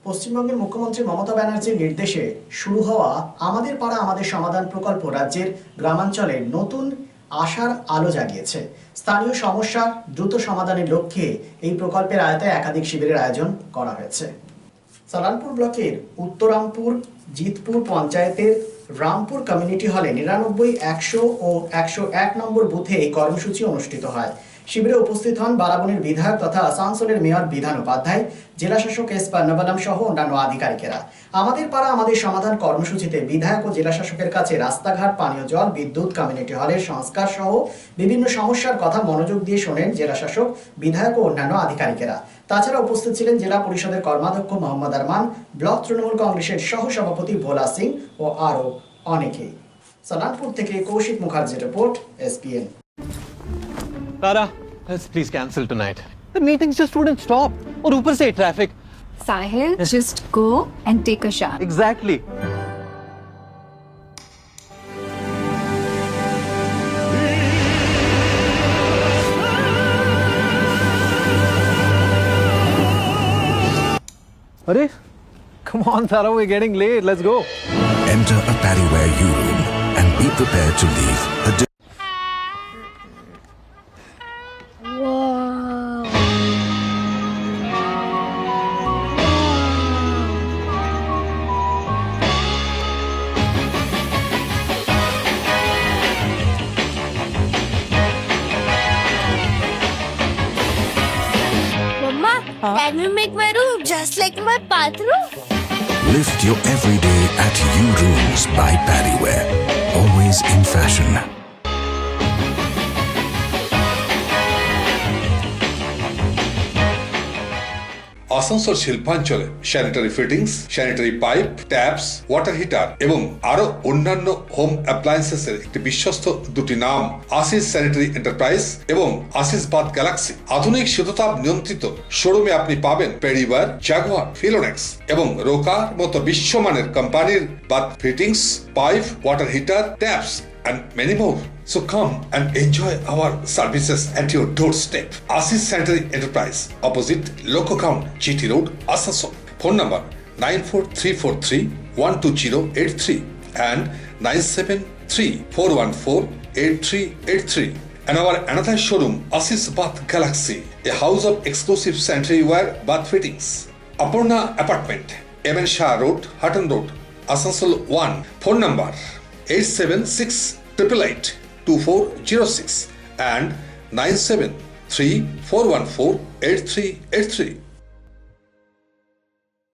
পশ্চিমবঙ্গের মুখ্যমন্ত্রী মমতা ব্যানার্জির নির্দেশে শুরু হওয়া আমাদের পাড়া আমাদের সমাধান প্রকল্প রাজ্যের গ্রামাঞ্চলে নতুন আশার আলো জাগিয়েছে। স্থানীয় সমস্যা দ্রুত সমাধানের লক্ষ্যে এই প্রকল্পের আওতায় একাধিক শিবিরের আয়োজন করা হয়েছে। সালানপুর ব্লকের উত্তরামপুর জিতপুর পঞ্চায়েতের রামপুর কমিউনিটি হলে 99, 100 ও 101 নম্বর বুথে এই কর্মসূচি অনুষ্ঠিত হয়। শিবিরে উপস্থিত হন বারাবণীর বিধায়ক তথা আসানসোলের মেয়র বিধান উপাধ্যায়, জেলাশাসক এস পন্নবলম সহ অন্যান্য আধিকারিকেরা। আমাদের পাড়া আমাদের সমাধান কর্মসূচিতে বিধায়ক ও জেলাশাসকের কাছে রাস্তাঘাট, পানীয় জল, বিদ্যুৎ, কমিউনিটি হলের সংস্কার সহ বিভিন্ন সমস্যার কথা মনোযোগ দিয়ে শোনেন জেলাশাসক, বিধায়ক ও অন্যান্য আধিকারিকেরা। তাছাড়া উপস্থিত ছিলেন জেলা পরিষদের কর্মাধ্যক্ষ মোহাম্মদ আরমান, ব্লক তৃণমূল কংগ্রেসের সহ সভাপতি ভোলা সিং ও আরও অনেকেই। সালানপুর থেকে কৌশিক মুখার্জির report, SPN। Tara, let's please cancel tonight. The meetings just wouldn't stop. Or ऊपर से traffic. Sahil, just go and take a shower. Exactly. Arey, come on, Tara, we're getting late. Let's go. Enter a Paddyware U-Room and be prepared to leave a Mama, can we make my room just like my bathroom? Lift your everyday at U-Rooms by Paddyware. Always in fashion. Asansol শিল্পাঞ্চলে sanitary fittings, sanitary pipe, taps, water heater এবং আরো অন্যান্য home অ্যাপ্লায়েন্সেসের একটি বিশ্বস্ত দুটি নাম Ashis sanitary enterprise এবং Ashis bath Galaxy. আধুনিক শীততাপ নিয়ন্ত্রিত শোরুমে আপনি পাবেন পেডিওয়ার, জাগুয়ার, ফিলোনেক্স এবং রোকার মতো বিশ্বমানের কোম্পানির bath fittings, pipe, water heater, taps and many more. So come and enjoy our services at your doorstep. Asis Sanitary Enterprise, opposite Loco Ground, GT Road, Asansol. Phone number 94343-12083 and 973-414-8383. And our another showroom, Asis Bath Galaxy, a house of exclusive sanitary ware bath fittings. Apurna Apartment, MN Shah Road, Hutton Road, Asansol 1. Phone number 876-888-2406 and 973-414-8383.